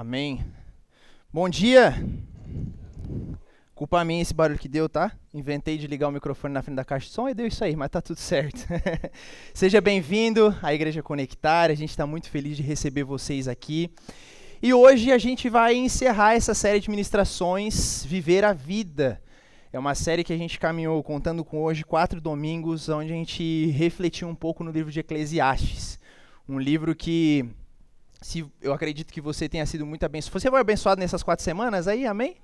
Amém. Bom dia. Culpa minha esse barulho que deu, tá? Inventei de ligar o microfone na frente da caixa de som e deu isso aí, mas tá tudo certo. Seja bem-vindo à Igreja Conectar, a gente está muito feliz de receber vocês aqui. E hoje a gente vai encerrar essa série de ministrações, Viver a Vida. É uma série que a gente caminhou contando com hoje 4 domingos, onde a gente refletiu um pouco no livro de Eclesiastes. Um livro que, eu acredito que você tenha sido muito abençoado. Você foi abençoado nessas 4 semanas aí, amém?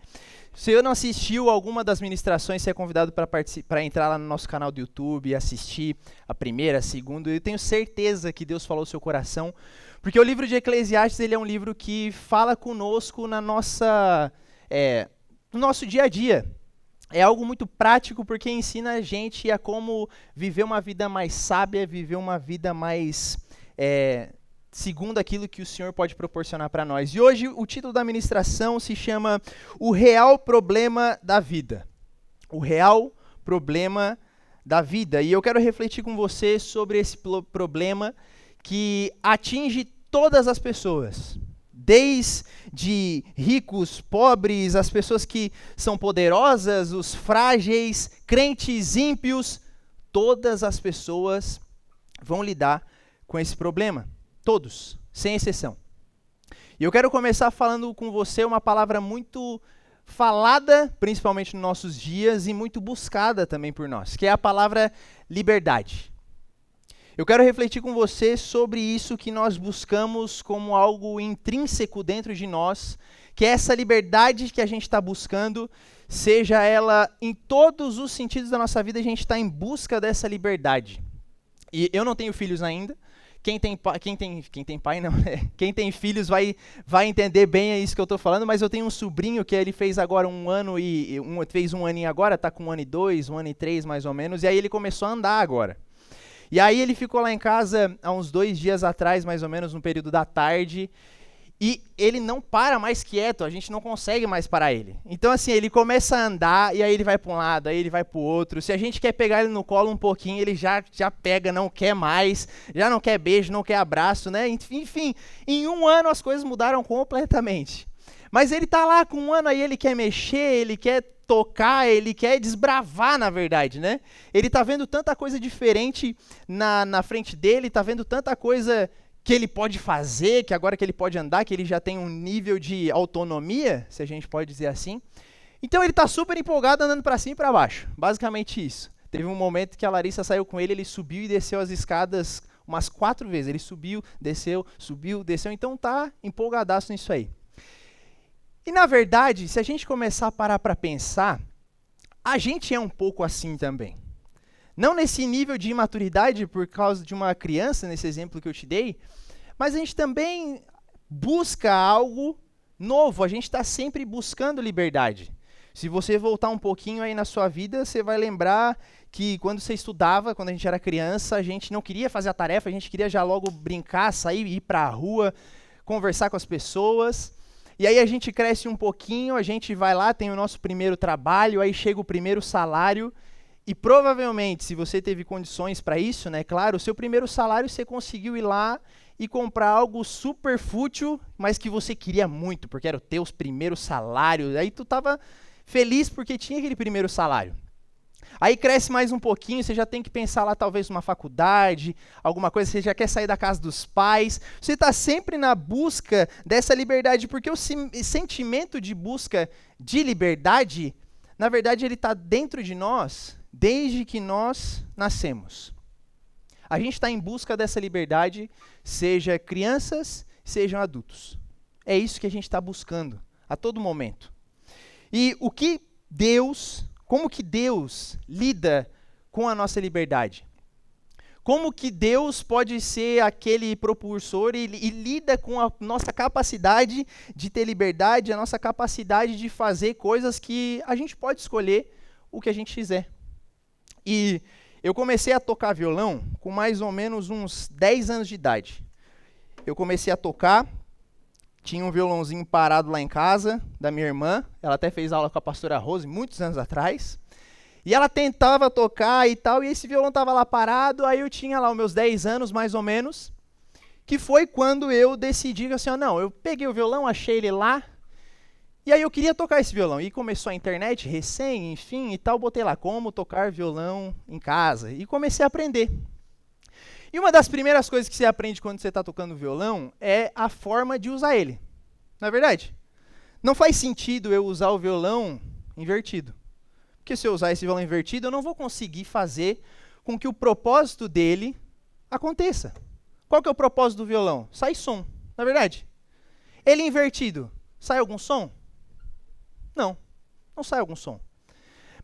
Se eu não assistiu alguma das ministrações, você é convidado para entrar lá no nosso canal do YouTube e assistir a primeira, a segunda. Eu tenho certeza que Deus falou ao seu coração, porque o livro de Eclesiastes ele é um livro que fala conosco no nosso dia a dia. É algo muito prático porque ensina a gente a como viver uma vida mais sábia, viver uma vida mais segundo aquilo que o Senhor pode proporcionar para nós. E hoje o título da ministração se chama O Real Problema da Vida. O Real Problema da Vida. E eu quero refletir com você sobre esse problema que atinge todas as pessoas. Desde ricos, pobres, as pessoas que são poderosas, os frágeis, crentes, ímpios, todas as pessoas vão lidar com esse problema. Todos, sem exceção. E eu quero começar falando com você uma palavra muito falada, principalmente nos nossos dias, e muito buscada também por nós, que é a palavra liberdade. Eu quero refletir com você sobre isso que nós buscamos como algo intrínseco dentro de nós, que é essa liberdade que a gente está buscando, seja ela em todos os sentidos da nossa vida, a gente está em busca dessa liberdade. E eu não tenho filhos ainda. Quem tem filhos vai entender bem isso que eu estou falando, mas eu tenho um sobrinho que ele fez agora fez um aninho agora, está com 1 ano e 2, 1 ano e 3 mais ou menos, e aí ele começou a andar agora. E aí ele ficou lá em casa há uns 2 dias atrás, mais ou menos, no período da tarde, e ele não para mais quieto, a gente não consegue mais parar ele. Então assim, ele começa a andar, e aí ele vai para um lado, aí ele vai para o outro. Se a gente quer pegar ele no colo um pouquinho, ele já pega, não quer mais, já não quer beijo, não quer abraço, né? Enfim, em 1 ano as coisas mudaram completamente. Mas ele tá lá com 1 ano, aí ele quer mexer, ele quer tocar, ele quer desbravar, na verdade, né? Ele tá vendo tanta coisa diferente na frente dele, tá vendo tanta coisa que ele pode fazer, que agora que ele pode andar, que ele já tem um nível de autonomia, se a gente pode dizer assim. Então ele tá super empolgado andando para cima e para baixo, basicamente isso. Teve um momento que a Larissa saiu com ele subiu e desceu as escadas umas 4 vezes. Ele subiu, desceu, então tá empolgadaço nisso aí. E na verdade, se a gente começar a parar para pensar, a gente é um pouco assim também. Não nesse nível de imaturidade por causa de uma criança, nesse exemplo que eu te dei, mas a gente também busca algo novo, a gente está sempre buscando liberdade. Se você voltar um pouquinho aí na sua vida, você vai lembrar que quando você estudava, quando a gente era criança, a gente não queria fazer a tarefa, a gente queria já logo brincar, sair, ir para a rua, conversar com as pessoas. E aí a gente cresce um pouquinho, a gente vai lá, tem o nosso primeiro trabalho, aí chega o primeiro salário, e provavelmente, se você teve condições para isso, né, claro, o seu primeiro salário você conseguiu ir lá e comprar algo super fútil, mas que você queria muito, porque era o teu primeiro salário, aí tu estava feliz porque tinha aquele primeiro salário. Aí cresce mais um pouquinho, você já tem que pensar lá talvez numa faculdade, alguma coisa, você já quer sair da casa dos pais, você está sempre na busca dessa liberdade, porque o sentimento de busca de liberdade, na verdade ele está dentro de nós desde que nós nascemos. A gente está em busca dessa liberdade, seja crianças, sejam adultos. É isso que a gente está buscando a todo momento. E como que Deus lida com a nossa liberdade? Como que Deus pode ser aquele propulsor e lida com a nossa capacidade de ter liberdade, a nossa capacidade de fazer coisas que a gente pode escolher o que a gente quiser. E eu comecei a tocar violão com mais ou menos uns 10 anos de idade. Eu comecei a tocar, tinha um violãozinho parado lá em casa, da minha irmã, ela até fez aula com a pastora Rose, muitos anos atrás, e ela tentava tocar e tal, e esse violão estava lá parado, aí eu tinha lá os meus 10 anos, mais ou menos, que foi quando eu decidi assim, não, eu peguei o violão, achei ele lá, e aí eu queria tocar esse violão. E começou a internet, recém, enfim, e tal, botei lá, como tocar violão em casa, e comecei a aprender. E uma das primeiras coisas que você aprende quando você está tocando violão é a forma de usar ele. Não é verdade? Não faz sentido eu usar o violão invertido. Porque se eu usar esse violão invertido, eu não vou conseguir fazer com que o propósito dele aconteça. Qual que é o propósito do violão? Sai som, não é verdade? Ele invertido, sai algum som? Não, não sai algum som.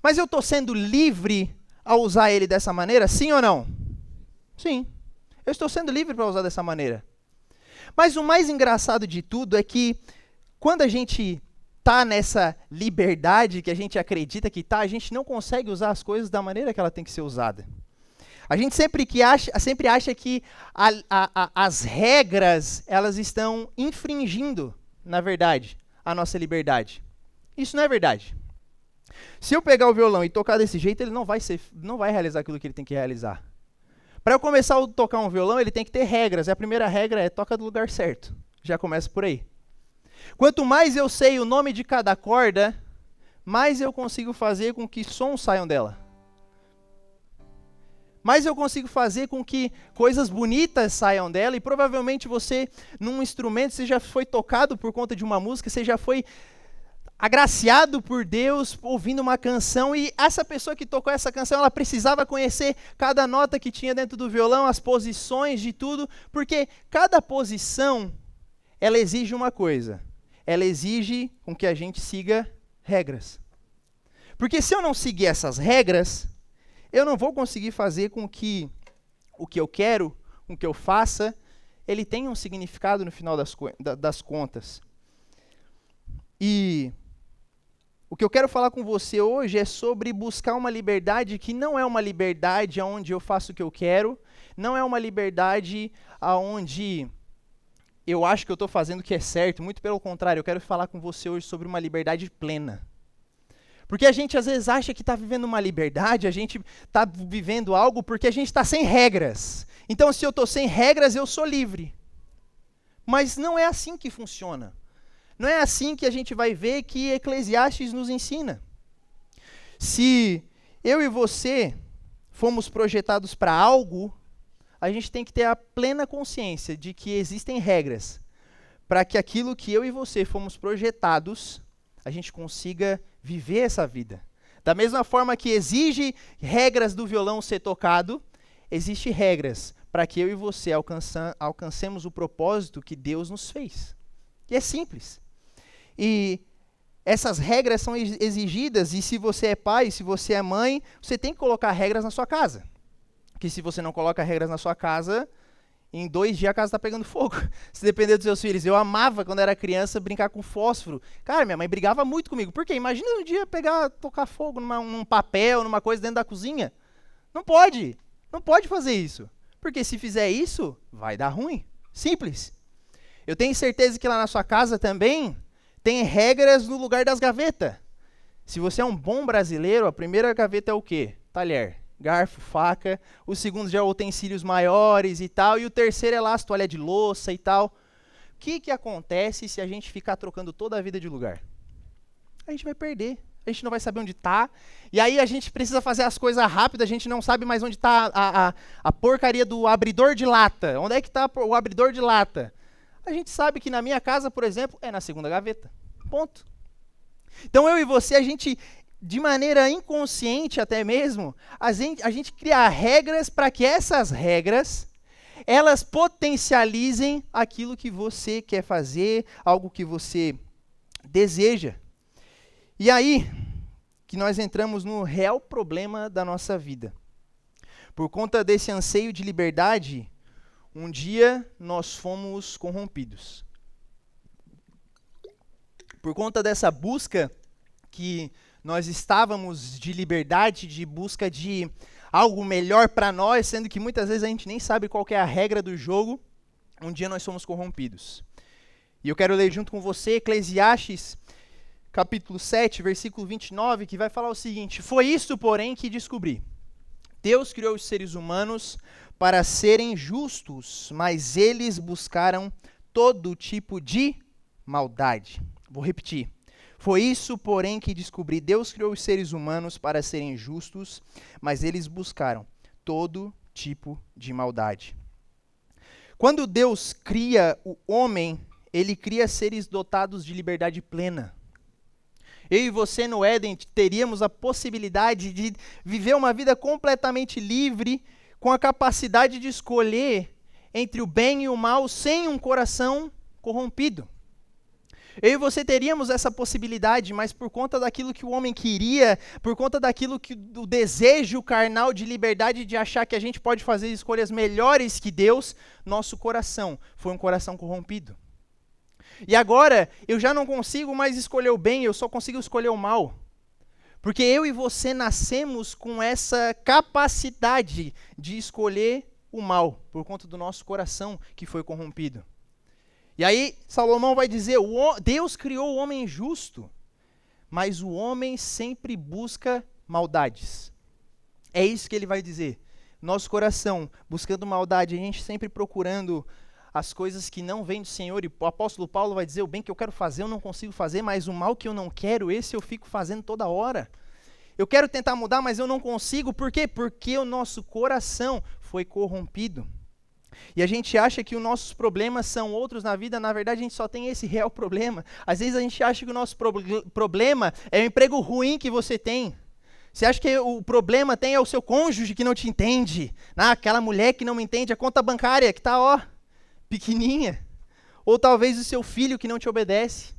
Mas eu estou sendo livre ao usar ele dessa maneira, sim ou não? Sim, eu estou sendo livre para usar dessa maneira. Mas o mais engraçado de tudo é que quando a gente está nessa liberdade que a gente acredita que está, a gente não consegue usar as coisas da maneira que ela tem que ser usada. A gente sempre acha que as regras elas estão infringindo, na verdade, a nossa liberdade. Isso não é verdade. Se eu pegar o violão e tocar desse jeito, ele não vai realizar aquilo que ele tem que realizar. Para eu começar a tocar um violão, ele tem que ter regras. E a primeira regra é toca do lugar certo. Já começa por aí. Quanto mais eu sei o nome de cada corda, mais eu consigo fazer com que sons saiam dela. Mais eu consigo fazer com que coisas bonitas saiam dela. E provavelmente você, num instrumento, você já foi tocado por conta de uma música, você já foi agraciado por Deus ouvindo uma canção, e essa pessoa que tocou essa canção, ela precisava conhecer cada nota que tinha dentro do violão, as posições de tudo, porque cada posição, ela exige uma coisa, ela exige com que a gente siga regras. Porque se eu não seguir essas regras, eu não vou conseguir fazer com que o que eu quero, com que eu faça, ele tenha um significado no final das contas. E o que eu quero falar com você hoje é sobre buscar uma liberdade que não é uma liberdade onde eu faço o que eu quero, não é uma liberdade onde eu acho que eu estou fazendo o que é certo, muito pelo contrário, eu quero falar com você hoje sobre uma liberdade plena. Porque a gente às vezes acha que está vivendo uma liberdade, a gente está vivendo algo porque a gente está sem regras. Então se eu estou sem regras, eu sou livre. Mas não é assim que funciona. Não é assim que a gente vai ver que Eclesiastes nos ensina. Se eu e você fomos projetados para algo, a gente tem que ter a plena consciência de que existem regras para que aquilo que eu e você fomos projetados, a gente consiga viver essa vida. Da mesma forma que exige regras do violão ser tocado, existem regras para que eu e você alcancemos o propósito que Deus nos fez. E é simples. E essas regras são exigidas, e se você é pai, se você é mãe, você tem que colocar regras na sua casa. Porque se você não coloca regras na sua casa, em 2 dias a casa está pegando fogo. Se depender dos seus filhos. Eu amava, quando era criança, brincar com fósforo. Cara, minha mãe brigava muito comigo. Por quê? Imagina um dia tocar fogo num papel, numa coisa dentro da cozinha. Não pode. Não pode fazer isso. Porque se fizer isso, vai dar ruim. Simples. Eu tenho certeza que lá na sua casa também tem regras no lugar das gavetas. Se você é um bom brasileiro, a primeira gaveta é o quê? Talher, garfo, faca. O segundo já é utensílios maiores e tal. E o terceiro é lá as toalhas de louça e tal. O que acontece se a gente ficar trocando toda a vida de lugar? A gente vai perder. A gente não vai saber onde está. E aí a gente precisa fazer as coisas rápido. A gente não sabe mais onde está a porcaria do abridor de lata. Onde é que está o abridor de lata? A gente sabe que na minha casa, por exemplo, é na segunda gaveta. Ponto. Então eu e você, a gente, de maneira inconsciente até mesmo, a gente cria regras para que essas regras, elas potencializem aquilo que você quer fazer, algo que você deseja. E aí que nós entramos no real problema da nossa vida. Por conta desse anseio de liberdade, um dia nós fomos corrompidos. Por conta dessa busca que nós estávamos de liberdade, de busca de algo melhor para nós, sendo que muitas vezes a gente nem sabe qual que é a regra do jogo, um dia nós fomos corrompidos. E eu quero ler junto com você Eclesiastes, capítulo 7, versículo 29, que vai falar o seguinte: foi isso, porém, que descobri. Deus criou os seres humanos para serem justos, mas eles buscaram todo tipo de maldade. Vou repetir. Foi isso, porém, que descobri. Deus criou os seres humanos para serem justos, mas eles buscaram todo tipo de maldade. Quando Deus cria o homem, ele cria seres dotados de liberdade plena. Eu e você no Éden teríamos a possibilidade de viver uma vida completamente livre, com a capacidade de escolher entre o bem e o mal, sem um coração corrompido. Eu e você teríamos essa possibilidade, mas por conta daquilo que o homem queria, por conta daquilo que o desejo carnal de liberdade, de achar que a gente pode fazer escolhas melhores que Deus, nosso coração foi um coração corrompido. E agora, eu já não consigo mais escolher o bem, eu só consigo escolher o mal. Porque eu e você nascemos com essa capacidade de escolher o mal, por conta do nosso coração que foi corrompido. E aí, Salomão vai dizer, Deus criou o homem justo, mas o homem sempre busca maldades. É isso que ele vai dizer. Nosso coração, buscando maldade, a gente sempre procurando as coisas que não vêm do Senhor, e o apóstolo Paulo vai dizer, o bem que eu quero fazer eu não consigo fazer, mas o mal que eu não quero, esse eu fico fazendo toda hora. Eu quero tentar mudar, mas eu não consigo, por quê? Porque o nosso coração foi corrompido. E a gente acha que os nossos problemas são outros na vida, na verdade a gente só tem esse real problema. Às vezes a gente acha que o nosso problema é o emprego ruim que você tem. Você acha que o problema é o seu cônjuge que não te entende, aquela mulher que não me entende, a conta bancária que está, pequenininha, ou talvez o seu filho que não te obedece.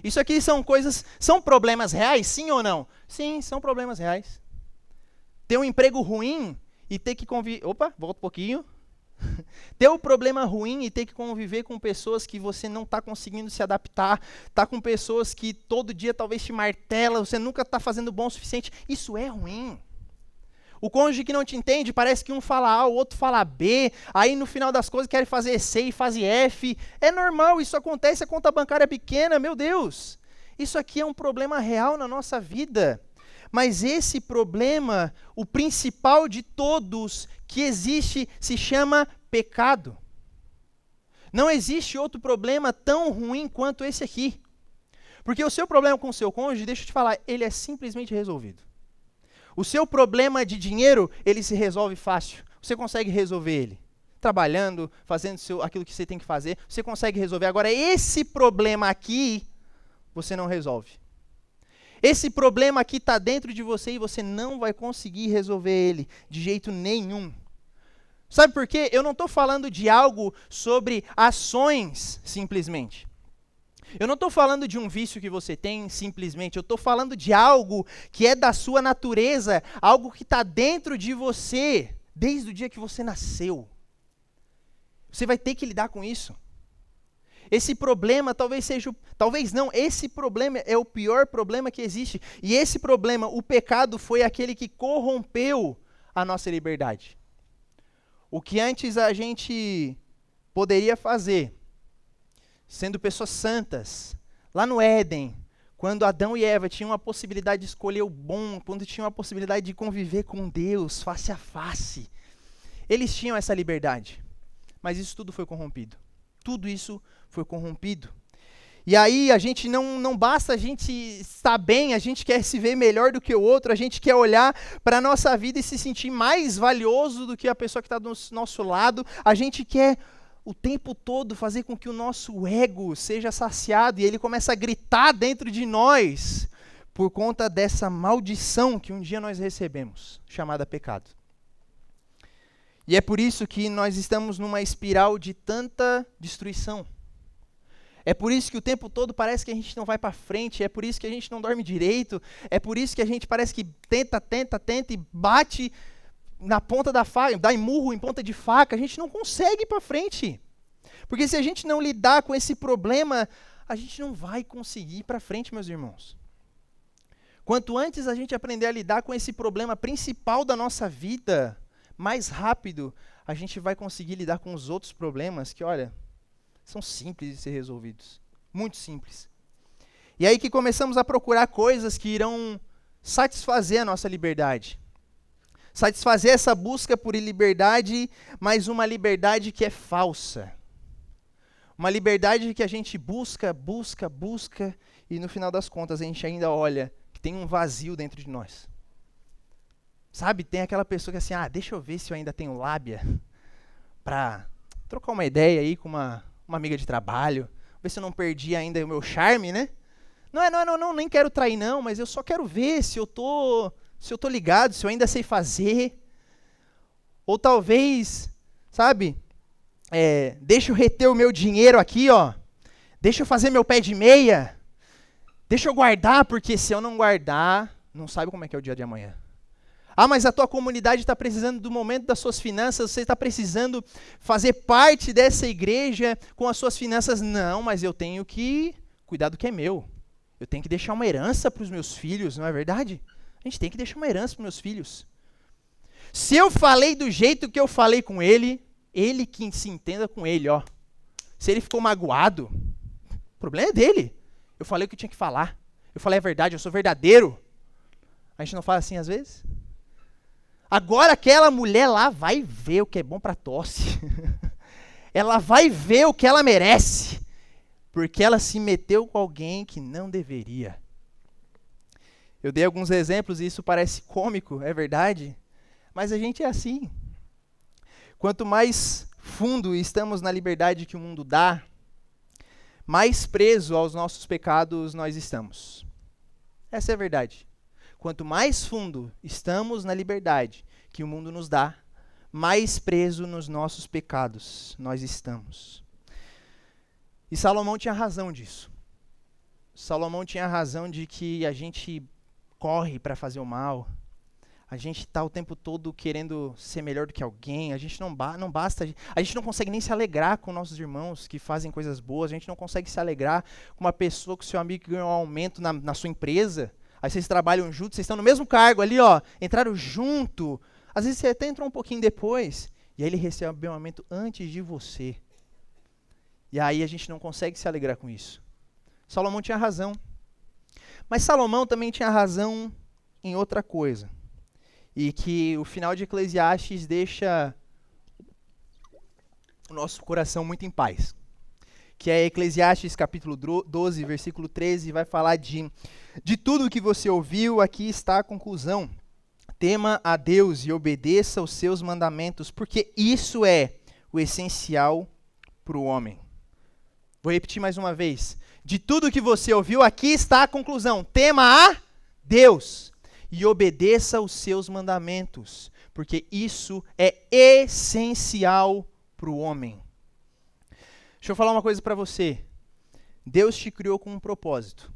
Isso aqui são problemas reais, sim ou não? Sim, são problemas reais. Ter um emprego ruim e ter que conviver... Opa, volta um pouquinho. Ter um problema ruim e ter que conviver com pessoas que você não está conseguindo se adaptar, está com pessoas que todo dia talvez te martela, você nunca está fazendo bom o suficiente, isso é ruim. O cônjuge que não te entende, parece que um fala A, o outro fala B, aí no final das coisas querem fazer C e faz F. É normal, isso acontece, a conta bancária é pequena, meu Deus. Isso aqui é um problema real na nossa vida. Mas esse problema, o principal de todos que existe, se chama pecado. Não existe outro problema tão ruim quanto esse aqui. Porque o seu problema com o seu cônjuge, deixa eu te falar, ele é simplesmente resolvido. O seu problema de dinheiro, ele se resolve fácil. Você consegue resolver ele. Trabalhando, fazendo aquilo que você tem que fazer, você consegue resolver. Agora, esse problema aqui, você não resolve. Esse problema aqui está dentro de você e você não vai conseguir resolver ele de jeito nenhum. Sabe por quê? Eu não estou falando de algo sobre ações, simplesmente. Eu não estou falando de um vício que você tem, simplesmente. Eu estou falando de algo que é da sua natureza, algo que está dentro de você, desde o dia que você nasceu. Você vai ter que lidar com isso. Esse problema esse problema é o pior problema que existe. E esse problema, o pecado, foi aquele que corrompeu a nossa liberdade. O que antes a gente poderia fazer, sendo pessoas santas, lá no Éden, quando Adão e Eva tinham a possibilidade de escolher o bom, quando tinham a possibilidade de conviver com Deus face a face, eles tinham essa liberdade. Mas isso tudo foi corrompido. Tudo isso foi corrompido. E aí a gente não basta a gente estar bem, a gente quer se ver melhor do que o outro, a gente quer olhar para a nossa vida e se sentir mais valioso do que a pessoa que está do nosso lado, a gente quer o tempo todo fazer com que o nosso ego seja saciado e ele começa a gritar dentro de nós por conta dessa maldição que um dia nós recebemos, chamada pecado. E é por isso que nós estamos numa espiral de tanta destruição. É por isso que o tempo todo parece que a gente não vai para frente, é por isso que a gente não dorme direito, é por isso que a gente parece que tenta e bate na ponta da faca, dá murro em ponta de faca, a gente não consegue ir para frente. Porque se a gente não lidar com esse problema, a gente não vai conseguir ir para frente, meus irmãos. Quanto antes a gente aprender a lidar com esse problema principal da nossa vida, mais rápido a gente vai conseguir lidar com os outros problemas que, olha, são simples de ser resolvidos. Muito simples. E aí que começamos a procurar coisas que irão satisfazer a nossa liberdade. Satisfazer essa busca por liberdade, mas uma liberdade que é falsa. Uma liberdade que a gente busca, e no final das contas a gente ainda olha que tem um vazio dentro de nós. Sabe, tem aquela pessoa que assim, deixa eu ver se eu ainda tenho lábia para trocar uma ideia aí com uma amiga de trabalho, ver se eu não perdi ainda o meu charme, né? Não, nem quero trair não, mas eu só quero ver se eu tô ligado, se eu ainda sei fazer. Ou talvez, sabe, deixa eu reter o meu dinheiro aqui, ó. Deixa eu fazer meu pé de meia. Deixa eu guardar, porque se eu não guardar, não sabe como é que é o dia de amanhã. Mas a tua comunidade está precisando do momento das suas finanças, você está precisando fazer parte dessa igreja com as suas finanças. Não, mas eu tenho que cuidar do que é meu. Eu tenho que deixar uma herança para os meus filhos, não é verdade? A gente tem que deixar uma herança para os meus filhos. Se eu falei do jeito que eu falei com ele que se entenda com ele, ó. Se ele ficou magoado, o problema é dele. Eu falei o que tinha que falar. Eu falei a verdade, eu sou verdadeiro. A gente não fala assim às vezes? Agora aquela mulher lá vai ver o que é bom para tosse. Ela vai ver o que ela merece. Porque ela se meteu com alguém que não deveria. Eu dei alguns exemplos e isso parece cômico, é verdade? Mas a gente é assim. Quanto mais fundo estamos na liberdade que o mundo dá, mais preso aos nossos pecados nós estamos. Essa é a verdade. Quanto mais fundo estamos na liberdade que o mundo nos dá, mais preso nos nossos pecados nós estamos. E Salomão tinha razão disso. Salomão tinha razão de que a gente corre para fazer o mal. A gente está o tempo todo querendo ser melhor do que alguém. A gente não basta. A gente não consegue nem se alegrar com nossos irmãos que fazem coisas boas. A gente não consegue se alegrar com uma pessoa, com seu amigo que ganhou um aumento na sua empresa. Aí vocês trabalham juntos, vocês estão no mesmo cargo ali, ó, entraram junto. Às vezes você até entrou um pouquinho depois, e aí ele recebe um aumento antes de você. E aí a gente não consegue se alegrar com isso. Salomão tinha razão. Mas Salomão também tinha razão em outra coisa. E que o final de Eclesiastes deixa o nosso coração muito em paz. Que é Eclesiastes capítulo 12, versículo 13, vai falar de tudo o que você ouviu, aqui está a conclusão. Tema a Deus e obedeça aos seus mandamentos, porque isso é o essencial para o homem. Vou repetir mais uma vez. De tudo o que você ouviu, aqui está a conclusão. Tema a Deus e obedeça aos seus mandamentos, porque isso é essencial para o homem. Deixa eu falar uma coisa para você. Deus te criou com um propósito.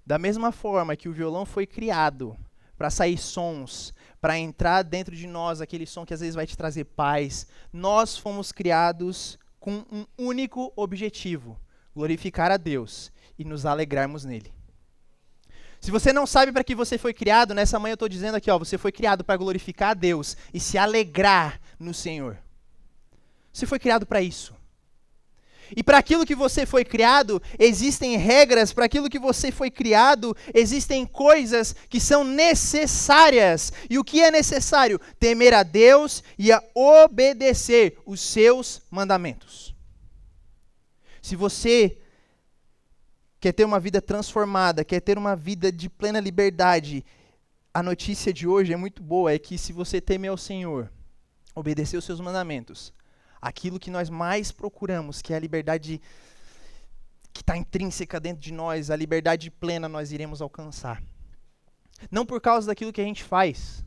Da mesma forma que o violão foi criado para sair sons, para entrar dentro de nós aquele som que às vezes vai te trazer paz, nós fomos criados com um único objetivo: glorificar a Deus e nos alegrarmos nele. Se você não sabe para que você foi criado, nessa manhã eu estou dizendo aqui, ó, você foi criado para glorificar a Deus e se alegrar no Senhor. Você foi criado para isso. E para aquilo que você foi criado, existem regras, para aquilo que você foi criado, existem coisas que são necessárias. E o que é necessário? Temer a Deus e a obedecer os seus mandamentos. Se você quer ter uma vida transformada, quer ter uma vida de plena liberdade, a notícia de hoje é muito boa, é que se você temer ao Senhor, obedecer os seus mandamentos, aquilo que nós mais procuramos, que é a liberdade que está intrínseca dentro de nós, a liberdade plena, nós iremos alcançar. Não por causa daquilo que a gente faz,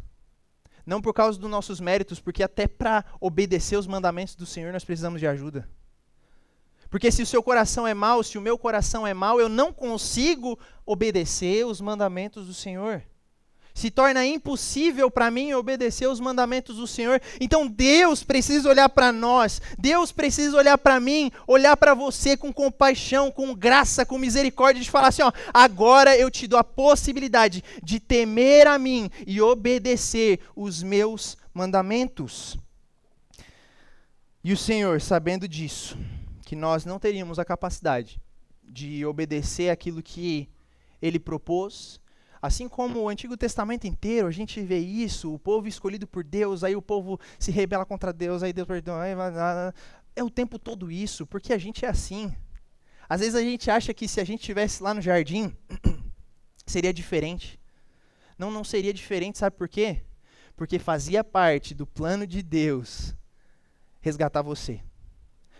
não por causa dos nossos méritos, porque até para obedecer os mandamentos do Senhor nós precisamos de ajuda. Porque se o seu coração é mau, se o meu coração é mau, eu não consigo obedecer os mandamentos do Senhor. Se torna impossível para mim obedecer os mandamentos do Senhor. Então Deus precisa olhar para nós, Deus precisa olhar para mim, olhar para você com compaixão, com graça, com misericórdia, de falar assim, ó, agora eu te dou a possibilidade de temer a mim e obedecer os meus mandamentos. E o Senhor, sabendo disso, que nós não teríamos a capacidade de obedecer aquilo que Ele propôs, Assim como o Antigo Testamento inteiro, a gente vê isso, o povo escolhido por Deus, aí o povo se rebela contra Deus, aí Deus perdoa, é o tempo todo isso, porque a gente é assim. Às vezes a gente acha que se a gente estivesse lá no jardim, seria diferente. Não, não seria diferente, sabe por quê? Porque fazia parte do plano de Deus resgatar você.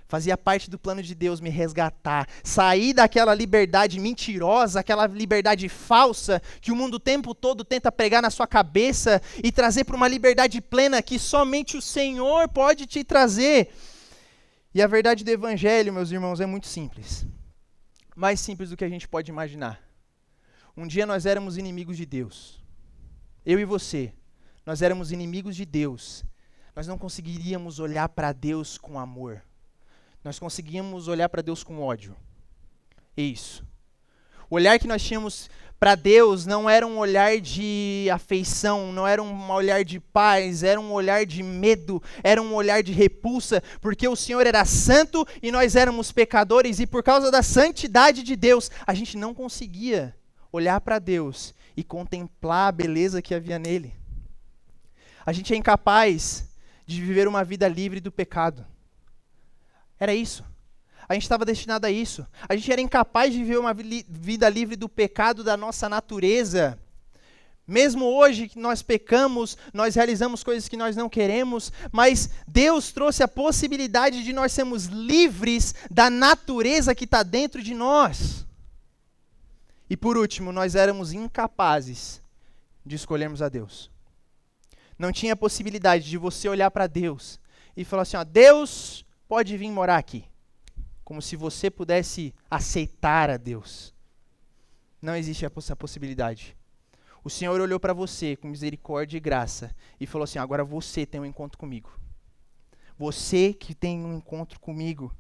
Fazia parte do plano de Deus me resgatar, sair daquela liberdade mentirosa, aquela liberdade falsa que o mundo o tempo todo tenta pregar na sua cabeça e trazer para uma liberdade plena que somente o Senhor pode te trazer. E a verdade do Evangelho, meus irmãos, é muito simples. Mais simples do que a gente pode imaginar. Um dia nós éramos inimigos de Deus. Eu e você, nós éramos inimigos de Deus. Nós não conseguiríamos olhar para Deus com amor. Nós conseguíamos olhar para Deus com ódio. É isso. O olhar que nós tínhamos para Deus não era um olhar de afeição, não era um olhar de paz, era um olhar de medo, era um olhar de repulsa, porque o Senhor era santo e nós éramos pecadores, e por causa da santidade de Deus, a gente não conseguia olhar para Deus e contemplar a beleza que havia nele. A gente é incapaz de viver uma vida livre do pecado. Era isso. A gente estava destinado a isso. A gente era incapaz de viver uma vida livre do pecado da nossa natureza. Mesmo hoje que nós pecamos, nós realizamos coisas que nós não queremos, mas Deus trouxe a possibilidade de nós sermos livres da natureza que está dentro de nós. E por último, nós éramos incapazes de escolhermos a Deus. Não tinha possibilidade de você olhar para Deus e falar assim, ó, Deus pode vir morar aqui. Como se você pudesse aceitar a Deus. Não existe essa possibilidade. O Senhor olhou para você com misericórdia e graça e falou assim, agora você tem um encontro comigo. Você que tem um encontro comigo.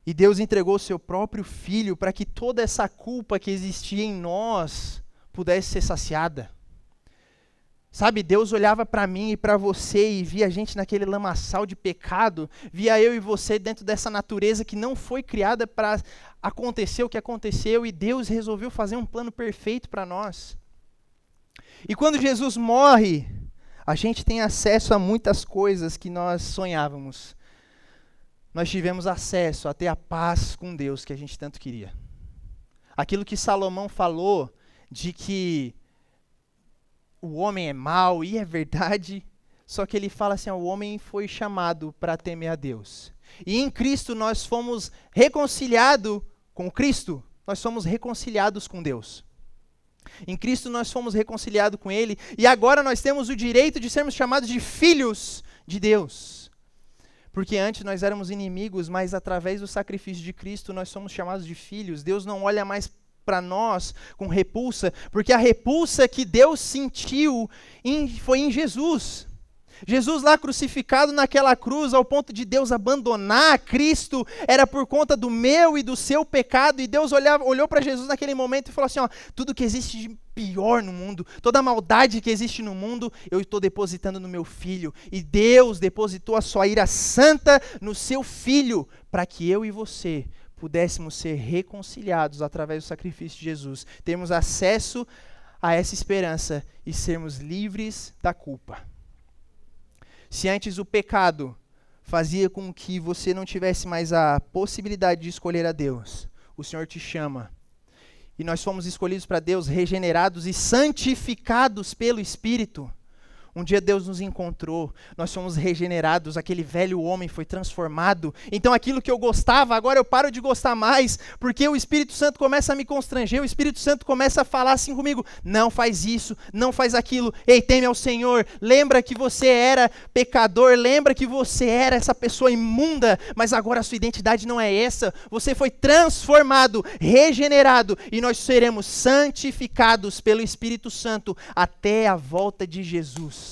E Deus entregou o seu próprio Filho para que toda essa culpa que existia em nós pudesse ser saciada. Sabe, Deus olhava para mim e para você e via a gente naquele lamaçal de pecado, via eu e você dentro dessa natureza que não foi criada para acontecer o que aconteceu, e Deus resolveu fazer um plano perfeito para nós. E quando Jesus morre, a gente tem acesso a muitas coisas que nós sonhávamos. Nós tivemos acesso a ter a paz com Deus que a gente tanto queria. Aquilo que Salomão falou de que o homem é mau, e é verdade, só que ele fala assim, o homem foi chamado para temer a Deus. E em Cristo nós fomos reconciliados com Cristo, nós fomos reconciliados com Deus. Em Cristo nós fomos reconciliados com Ele, e agora nós temos o direito de sermos chamados de filhos de Deus. Porque antes nós éramos inimigos, mas através do sacrifício de Cristo nós somos chamados de filhos. Deus não olha mais para nós com repulsa, porque a repulsa que Deus sentiu foi em Jesus. Jesus lá crucificado naquela cruz, ao ponto de Deus abandonar Cristo, era por conta do meu e do seu pecado, e Deus olhou para Jesus naquele momento e falou assim, ó, tudo que existe de pior no mundo, toda a maldade que existe no mundo, eu estou depositando no meu Filho, e Deus depositou a sua ira santa no seu Filho, para que eu e você pudéssemos ser reconciliados através do sacrifício de Jesus, termos acesso a essa esperança e sermos livres da culpa. Se antes o pecado fazia com que você não tivesse mais a possibilidade de escolher a Deus, o Senhor te chama. E nós fomos escolhidos para Deus, regenerados e santificados pelo Espírito. Um dia Deus nos encontrou, nós fomos regenerados, aquele velho homem foi transformado. Então aquilo que eu gostava, agora eu paro de gostar mais, porque o Espírito Santo começa a me constranger, o Espírito Santo começa a falar assim comigo, não faz isso, não faz aquilo, ei, teme ao Senhor, lembra que você era pecador, lembra que você era essa pessoa imunda, mas agora a sua identidade não é essa, você foi transformado, regenerado, e nós seremos santificados pelo Espírito Santo até a volta de Jesus.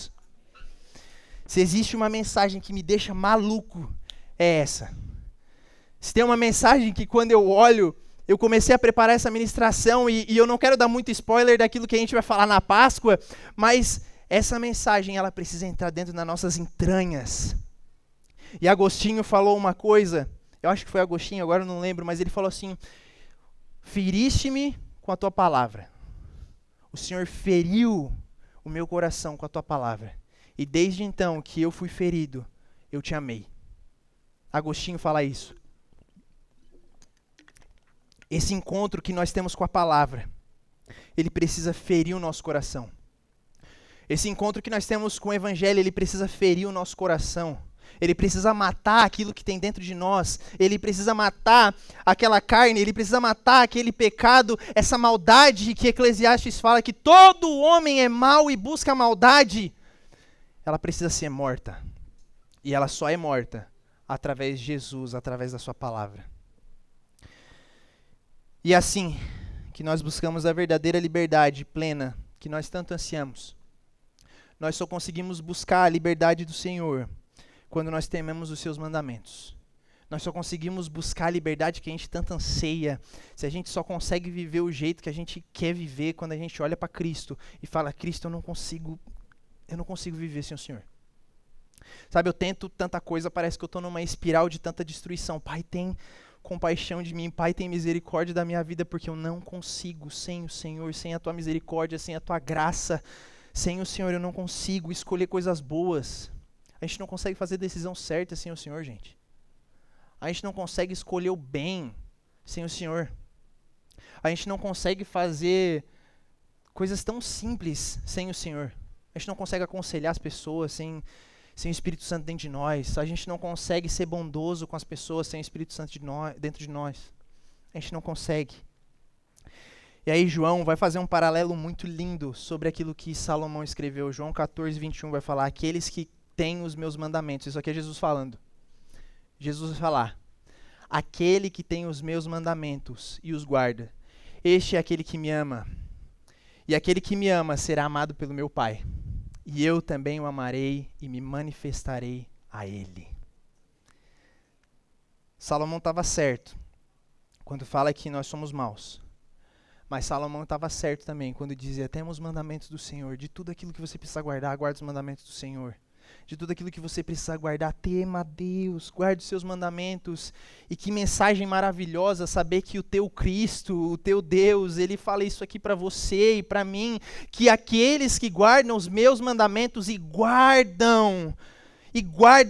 Se existe uma mensagem que me deixa maluco, é essa. Se tem uma mensagem que quando eu olho, eu comecei a preparar essa ministração e eu não quero dar muito spoiler daquilo que a gente vai falar na Páscoa, mas essa mensagem ela precisa entrar dentro das nossas entranhas. E Agostinho falou uma coisa, eu acho que foi Agostinho, agora eu não lembro, mas ele falou assim, feriste-me com a tua palavra. O Senhor feriu o meu coração com a tua palavra. E desde então que eu fui ferido, eu te amei. Agostinho fala isso. Esse encontro que nós temos com a palavra, ele precisa ferir o nosso coração. Esse encontro que nós temos com o Evangelho, ele precisa ferir o nosso coração. Ele precisa matar aquilo que tem dentro de nós. Ele precisa matar aquela carne, ele precisa matar aquele pecado, essa maldade que Eclesiastes fala que todo homem é mau e busca a maldade. Ela precisa ser morta. E ela só é morta através de Jesus, através da sua palavra. E é assim que nós buscamos a verdadeira liberdade plena que nós tanto ansiamos. Nós só conseguimos buscar a liberdade do Senhor quando nós tememos os seus mandamentos. Nós só conseguimos buscar a liberdade que a gente tanto anseia se a gente só consegue viver o jeito que a gente quer viver quando a gente olha para Cristo e fala, Cristo, eu não consigo viver sem o Senhor. Sabe, eu tento tanta coisa, parece que eu estou numa espiral de tanta destruição. Pai, tem compaixão de mim, Pai, tem misericórdia da minha vida, porque eu não consigo sem o Senhor, sem a tua misericórdia, sem a tua graça, sem o Senhor eu não consigo escolher coisas boas. A gente não consegue fazer decisão certa sem o Senhor, gente. A gente não consegue escolher o bem sem o Senhor. A gente não consegue fazer coisas tão simples sem o Senhor. A gente não consegue aconselhar as pessoas sem o Espírito Santo dentro de nós. A gente não consegue ser bondoso com as pessoas sem o Espírito Santo dentro de nós. A gente não consegue. E aí João vai fazer um paralelo muito lindo sobre aquilo que Salomão escreveu. João 14, 21 vai falar, aqueles que têm os meus mandamentos. Isso aqui é Jesus falando. Jesus vai falar, aquele que tem os meus mandamentos e os guarda, este é aquele que me ama. E aquele que me ama será amado pelo meu Pai. E eu também o amarei e me manifestarei a ele. Salomão estava certo quando fala que nós somos maus. Mas Salomão estava certo também quando dizia, temos os mandamentos do Senhor. De tudo aquilo que você precisa guardar, guarde os mandamentos do Senhor. De tudo aquilo que você precisa guardar, tema a Deus, guarde os seus mandamentos. E que mensagem maravilhosa saber que o teu Cristo, o teu Deus, ele fala isso aqui para você e para mim, que aqueles que guardam os meus mandamentos e guardam,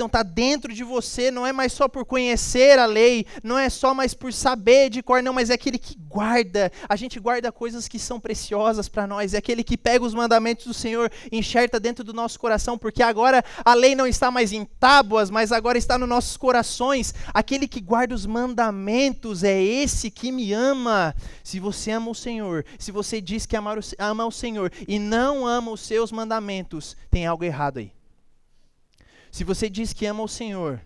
está dentro de você, não é mais só por conhecer a lei, não é só mais por saber de cor, não, mas é aquele que guarda. A gente guarda coisas que são preciosas para nós, é aquele que pega os mandamentos do Senhor e enxerta dentro do nosso coração, porque agora a lei não está mais em tábuas, mas agora está nos nossos corações. Aquele que guarda os mandamentos é esse que me ama. Se você ama o Senhor, se você diz que ama o Senhor e não ama os seus mandamentos, tem algo errado aí. Se você diz que ama o Senhor,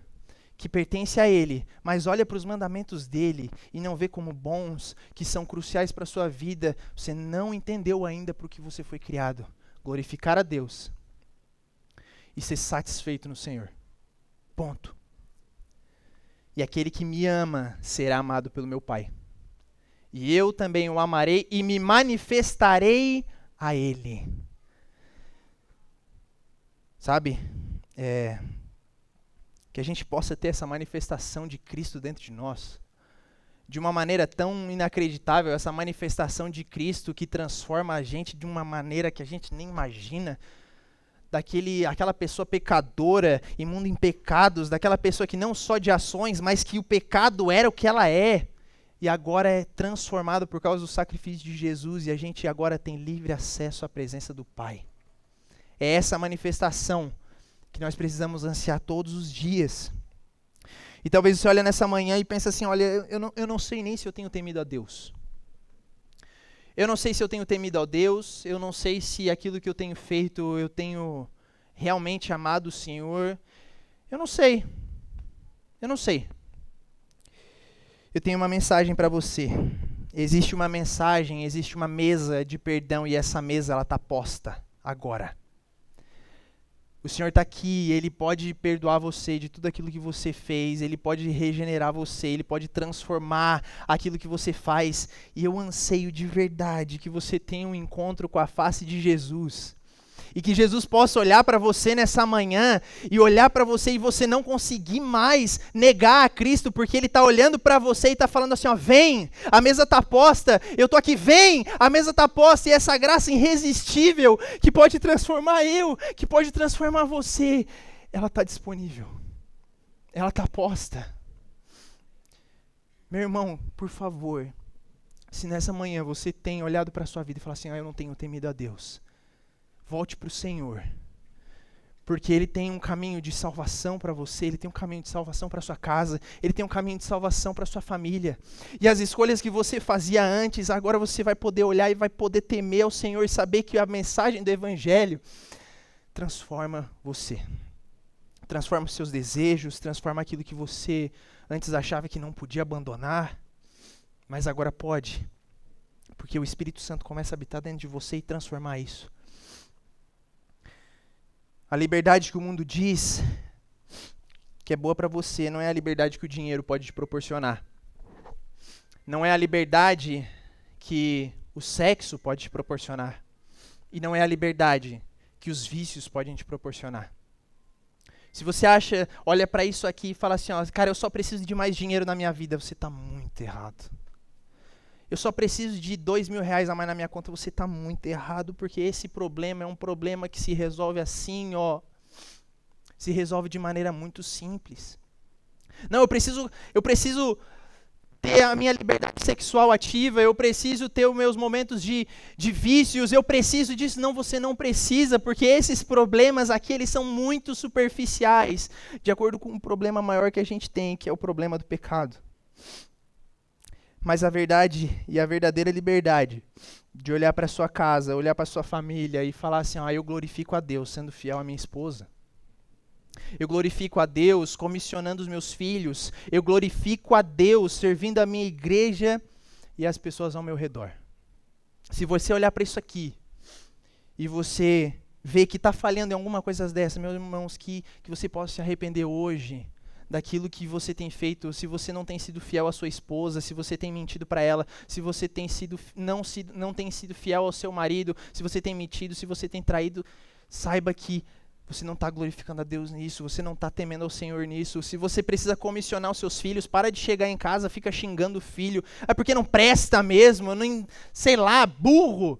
que pertence a Ele, mas olha para os mandamentos dEle e não vê como bons, que são cruciais para a sua vida, você não entendeu ainda para o que você foi criado. Glorificar a Deus e ser satisfeito no Senhor. Ponto. E aquele que me ama será amado pelo meu Pai. E eu também o amarei e me manifestarei a Ele. Sabe? Que a gente possa ter essa manifestação de Cristo dentro de nós, de uma maneira tão inacreditável, essa manifestação de Cristo que transforma a gente de uma maneira que a gente nem imagina, aquela pessoa pecadora, imunda em pecados, daquela pessoa que não só de ações, mas que o pecado era o que ela é, e agora é transformado por causa do sacrifício de Jesus, e a gente agora tem livre acesso à presença do Pai. É essa manifestação que nós precisamos ansiar todos os dias. E talvez você olhe nessa manhã e pense assim, olha, eu não sei nem se eu tenho temido a Deus. Eu não sei se eu tenho temido a Deus, eu não sei se aquilo que eu tenho feito, eu tenho realmente amado o Senhor. Eu não sei. Eu tenho uma mensagem para você. Existe uma mensagem, existe uma mesa de perdão e essa mesa ela está posta agora. O Senhor está aqui, Ele pode perdoar você de tudo aquilo que você fez, Ele pode regenerar você, Ele pode transformar aquilo que você faz. E eu anseio de verdade que você tenha um encontro com a face de Jesus. E que Jesus possa olhar para você nessa manhã e olhar para você e você não conseguir mais negar a Cristo, porque Ele está olhando para você e está falando assim, ó, vem, a mesa está posta, eu estou aqui, vem, a mesa está posta, e essa graça irresistível que pode transformar que pode transformar você, ela está disponível, ela está posta. Meu irmão, por favor, se nessa manhã você tem olhado para a sua vida e falado assim, eu não tenho temido a Deus, volte para o Senhor, porque Ele tem um caminho de salvação para você, Ele tem um caminho de salvação para sua casa, Ele tem um caminho de salvação para sua família. E as escolhas que você fazia antes, agora você vai poder olhar e vai poder temer ao Senhor e saber que a mensagem do Evangelho transforma você. Transforma os seus desejos, transforma aquilo que você antes achava que não podia abandonar, mas agora pode, porque o Espírito Santo começa a habitar dentro de você e transformar isso. A liberdade que o mundo diz que é boa para você não é a liberdade que o dinheiro pode te proporcionar. Não é a liberdade que o sexo pode te proporcionar. E não é a liberdade que os vícios podem te proporcionar. Se você olha para isso aqui e fala assim, ó, cara, eu só preciso de mais dinheiro na minha vida, você está muito errado. Eu só preciso de R$2.000 a mais na minha conta, você está muito errado, porque esse problema é um problema que se resolve assim, ó. Se resolve de maneira muito simples. Não, eu preciso ter a minha liberdade sexual ativa, eu preciso ter os meus momentos de vícios, eu preciso disso. Não, você não precisa, porque esses problemas aqui, eles são muito superficiais, de acordo com um problema maior que a gente tem, que é o problema do pecado. Mas a verdade e a verdadeira liberdade de olhar para sua casa, olhar para sua família e falar assim, eu glorifico a Deus sendo fiel à minha esposa. Eu glorifico a Deus comissionando os meus filhos. Eu glorifico a Deus servindo a minha igreja e as pessoas ao meu redor. Se você olhar para isso aqui e você ver que está falhando em alguma coisa dessa, meus irmãos, que você possa se arrepender hoje daquilo que você tem feito, se você não tem sido fiel à sua esposa, se você tem mentido para ela, se você tem não tem sido fiel ao seu marido, se você tem mentido, se você tem traído, saiba que você não está glorificando a Deus nisso, você não está temendo ao Senhor nisso. Se você precisa comissionar os seus filhos, para de chegar em casa, fica xingando o filho, é porque não presta mesmo, não, sei lá, burro.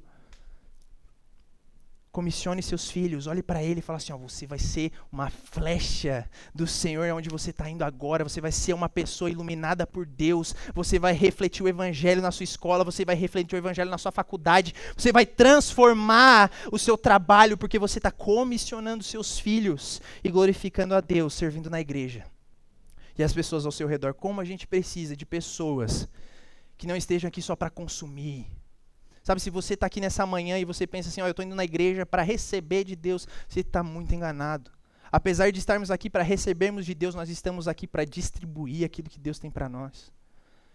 Comissione seus filhos, olhe para ele e fala assim, você vai ser uma flecha do Senhor onde você está indo agora, você vai ser uma pessoa iluminada por Deus, você vai refletir o Evangelho na sua escola, você vai refletir o Evangelho na sua faculdade, você vai transformar o seu trabalho, porque você está comissionando seus filhos e glorificando a Deus, servindo na igreja. E as pessoas ao seu redor, como a gente precisa de pessoas que não estejam aqui só para consumir. Sabe, se você está aqui nessa manhã e você pensa assim, eu estou indo na igreja para receber de Deus, você está muito enganado. Apesar de estarmos aqui para recebermos de Deus, nós estamos aqui para distribuir aquilo que Deus tem para nós.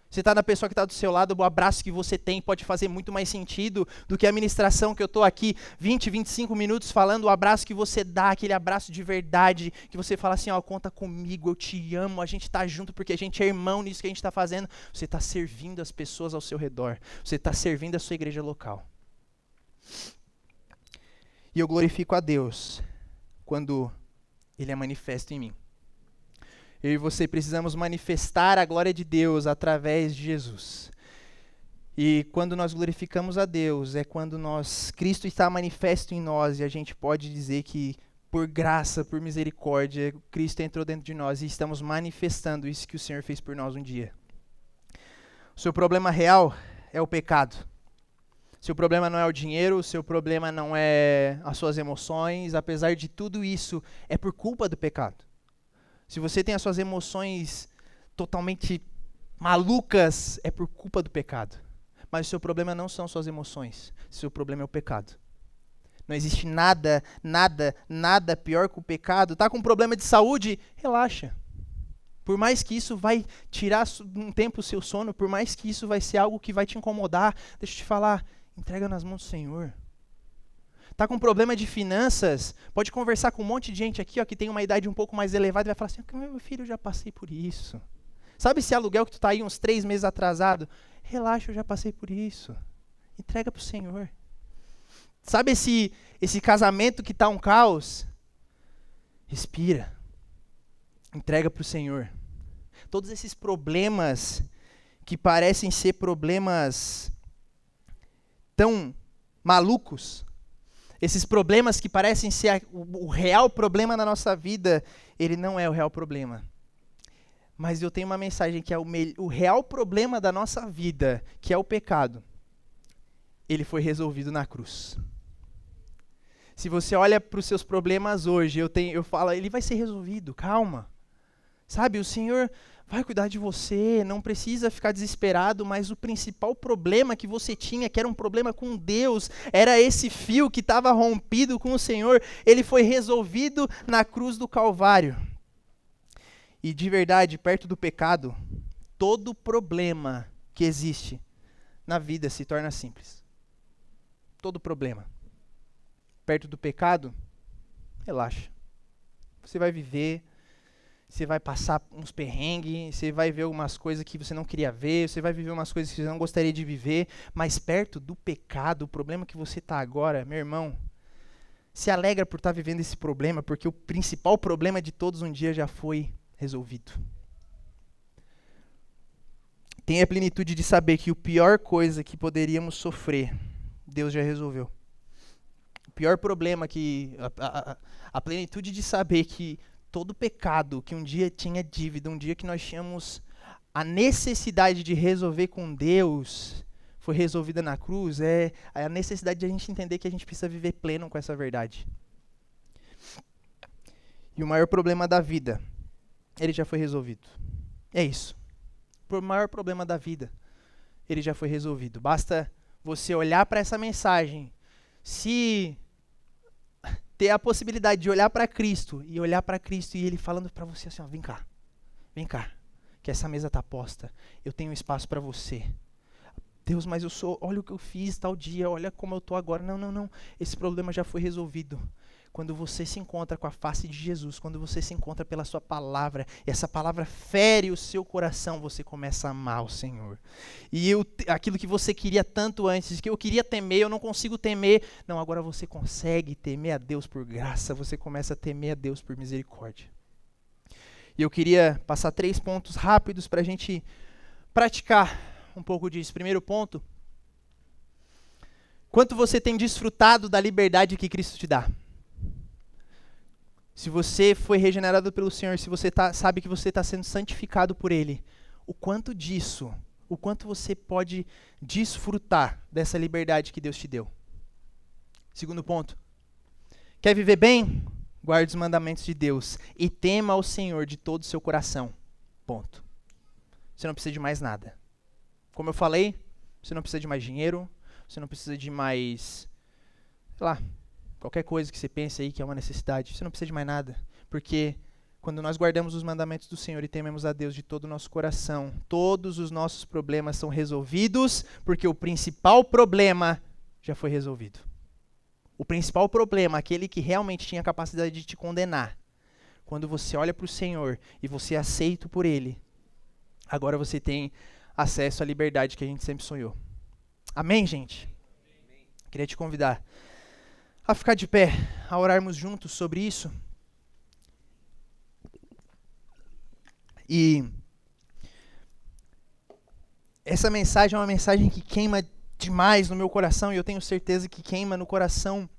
Você está na pessoa que está do seu lado, o abraço que você tem pode fazer muito mais sentido do que a ministração que eu estou aqui 20, 25 minutos falando, o abraço que você dá, aquele abraço de verdade, que você fala assim, conta comigo, eu te amo, a gente está junto porque a gente é irmão nisso que a gente está fazendo. Você está servindo as pessoas ao seu redor, você está servindo a sua igreja local. E eu glorifico a Deus quando Ele é manifesto em mim. Eu e você precisamos manifestar a glória de Deus através de Jesus. E quando nós glorificamos a Deus, é quando Cristo está manifesto em nós e a gente pode dizer que por graça, por misericórdia, Cristo entrou dentro de nós e estamos manifestando isso que o Senhor fez por nós um dia. O seu problema real é o pecado. Seu problema não é o dinheiro, o seu problema não é as suas emoções, apesar de tudo isso, é por culpa do pecado. Se você tem as suas emoções totalmente malucas, é por culpa do pecado. Mas o seu problema não são suas emoções, o seu problema é o pecado. Não existe nada pior que o pecado. Tá com problema de saúde? Relaxa. Por mais que isso vai tirar um tempo o seu sono, por mais que isso vai ser algo que vai te incomodar, deixa eu te falar, entrega nas mãos do Senhor. Tá com problema de finanças, pode conversar com um monte de gente aqui, que tem uma idade um pouco mais elevada e vai falar assim, meu filho, eu já passei por isso. Sabe esse aluguel que tu tá aí uns 3 meses atrasado? Relaxa, eu já passei por isso. Entrega pro Senhor. Sabe esse casamento que está um caos? Respira. Entrega para o Senhor. Todos esses problemas que parecem ser problemas tão malucos, esses problemas que parecem ser o real problema na nossa vida, ele não é o real problema. Mas eu tenho uma mensagem que é o real problema da nossa vida, que é o pecado. Ele foi resolvido na cruz. Se você olha para os seus problemas hoje, eu falo, ele vai ser resolvido, calma. Sabe, o Senhor vai cuidar de você, não precisa ficar desesperado, mas o principal problema que você tinha, que era um problema com Deus, era esse fio que estava rompido com o Senhor, ele foi resolvido na cruz do Calvário. E de verdade, perto do pecado, todo problema que existe na vida se torna simples. Todo problema. Perto do pecado, relaxa. Você vai viver, você vai passar uns perrengues, você vai ver algumas coisas que você não queria ver, você vai viver umas coisas que você não gostaria de viver, mas perto do pecado, o problema que você está agora, meu irmão, se alegra por estar vivendo esse problema, porque o principal problema de todos um dia já foi resolvido. Tenha a plenitude de saber que a pior coisa que poderíamos sofrer, Deus já resolveu. O pior problema que a plenitude de saber que todo pecado que um dia tinha dívida, um dia que nós tínhamos a necessidade de resolver com Deus, foi resolvida na cruz, é a necessidade de a gente entender que a gente precisa viver pleno com essa verdade. E o maior problema da vida, ele já foi resolvido. É isso. O maior problema da vida, ele já foi resolvido. Basta você olhar para essa mensagem, se ter a possibilidade de olhar para Cristo e ele falando para você assim, ó, vem cá, que essa mesa está posta, eu tenho espaço para você. Deus, mas olha o que eu fiz tal dia, olha como eu estou agora. Não, esse problema já foi resolvido. Quando você se encontra com a face de Jesus, quando você se encontra pela sua palavra, e essa palavra fere o seu coração, você começa a amar o Senhor. E aquilo que você queria tanto antes, que eu queria temer, eu não consigo temer. Não, agora você consegue temer a Deus por graça, você começa a temer a Deus por misericórdia. E eu queria passar 3 pontos rápidos para a gente praticar um pouco disso. Primeiro ponto, quanto você tem desfrutado da liberdade que Cristo te dá? Se você foi regenerado pelo Senhor, se você sabe que você está sendo santificado por Ele, o quanto você pode desfrutar dessa liberdade que Deus te deu. Segundo ponto, quer viver bem? Guarde os mandamentos de Deus e tema ao Senhor de todo o seu coração. Ponto. Você não precisa de mais nada. Como eu falei, você não precisa de mais dinheiro, você não precisa de mais, sei lá, qualquer coisa que você pense aí que é uma necessidade, você não precisa de mais nada, porque quando nós guardamos os mandamentos do Senhor e tememos a Deus de todo o nosso coração, todos os nossos problemas são resolvidos, porque o principal problema já foi resolvido. O principal problema, aquele que realmente tinha a capacidade de te condenar, quando você olha para o Senhor e você é aceito por Ele, agora você tem acesso à liberdade que a gente sempre sonhou. Amém, gente? Amém. Queria te convidar a ficar de pé, a orarmos juntos sobre isso. E essa mensagem é uma mensagem que queima demais no meu coração, e eu tenho certeza que queima no coração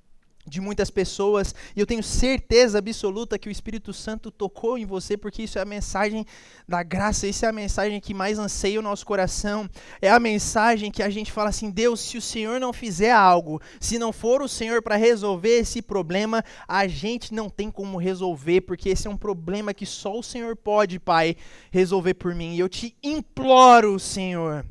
de muitas pessoas, e eu tenho certeza absoluta que o Espírito Santo tocou em você, porque isso é a mensagem da graça, isso é a mensagem que mais anseia o nosso coração, é a mensagem que a gente fala assim, Deus, se o Senhor não fizer algo, se não for o Senhor para resolver esse problema, a gente não tem como resolver, porque esse é um problema que só o Senhor pode, Pai, resolver por mim, e eu te imploro, Senhor,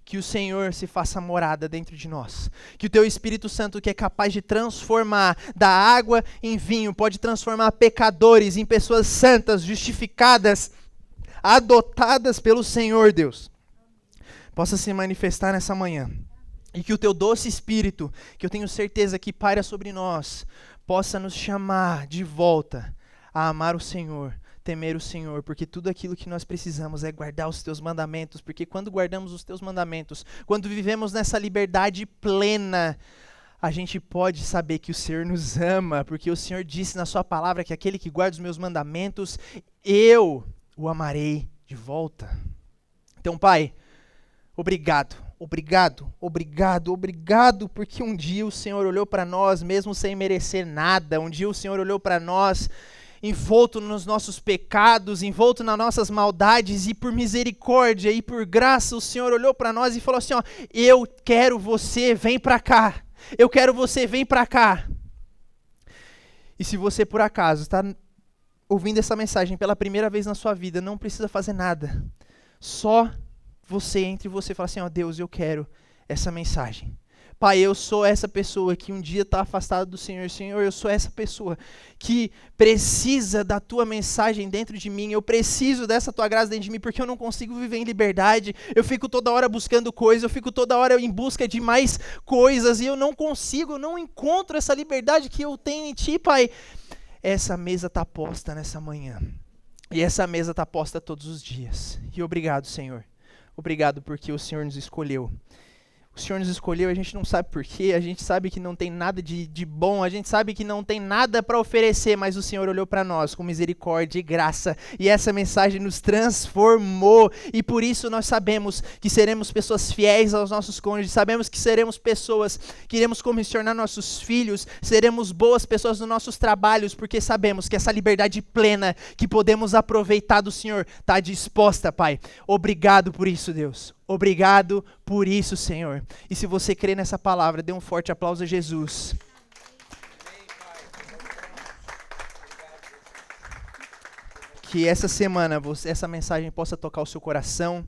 que o Senhor se faça morada dentro de nós. Que o Teu Espírito Santo, que é capaz de transformar da água em vinho, pode transformar pecadores em pessoas santas, justificadas, adotadas pelo Senhor, Deus, possa se manifestar nessa manhã. E que o Teu doce Espírito, que eu tenho certeza que paira sobre nós, possa nos chamar de volta a amar o Senhor, temer o Senhor, porque tudo aquilo que nós precisamos é guardar os Teus mandamentos, porque quando guardamos os Teus mandamentos, quando vivemos nessa liberdade plena, a gente pode saber que o Senhor nos ama, porque o Senhor disse na sua palavra que aquele que guarda os meus mandamentos, eu o amarei de volta. Então, Pai, obrigado, porque um dia o Senhor olhou para nós, mesmo sem merecer nada, um dia o Senhor olhou para nós, envolto nos nossos pecados, envolto nas nossas maldades, e por misericórdia e por graça o Senhor olhou para nós e falou assim, ó, eu quero você, vem para cá. Eu quero você, vem para cá. E se você por acaso está ouvindo essa mensagem pela primeira vez na sua vida, não precisa fazer nada. Só você, entre você, fala assim, ó, Deus, eu quero essa mensagem. Pai, eu sou essa pessoa que um dia está afastada do Senhor. Senhor, eu sou essa pessoa que precisa da tua mensagem dentro de mim. Eu preciso dessa tua graça dentro de mim, porque eu não consigo viver em liberdade. Eu fico toda hora buscando coisas, eu fico toda hora em busca de mais coisas, e eu não consigo, eu não encontro essa liberdade que eu tenho em ti, Pai. Essa mesa está posta nessa manhã. E essa mesa está posta todos os dias. E obrigado, Senhor. Obrigado porque o Senhor nos escolheu. O Senhor nos escolheu, a gente não sabe porquê, a gente sabe que não tem nada de bom, a gente sabe que não tem nada para oferecer, mas o Senhor olhou para nós com misericórdia e graça, e essa mensagem nos transformou, e por isso nós sabemos que seremos pessoas fiéis aos nossos cônjuges, sabemos que seremos pessoas que iremos comissionar nossos filhos, seremos boas pessoas nos nossos trabalhos, porque sabemos que essa liberdade plena que podemos aproveitar do Senhor está disposta, Pai. Obrigado por isso, Deus. Obrigado por isso, Senhor. E se você crê nessa palavra, dê um forte aplauso a Jesus. Que essa semana essa mensagem possa tocar o seu coração.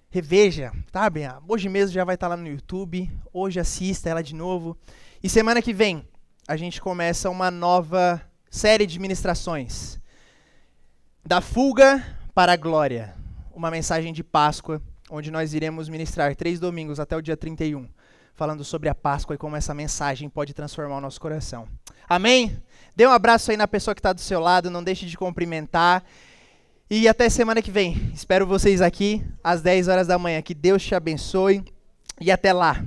Reveja, sabe? Hoje mesmo já vai estar lá no YouTube. Hoje assista ela de novo. E semana que vem a gente começa uma nova série de ministrações. Da fuga para a glória. Uma mensagem de Páscoa, onde nós iremos ministrar 3 domingos até o dia 31, falando sobre a Páscoa e como essa mensagem pode transformar o nosso coração. Amém? Dê um abraço aí na pessoa que está do seu lado, não deixe de cumprimentar. E até semana que vem. Espero vocês aqui às 10 horas da manhã. Que Deus te abençoe e até lá.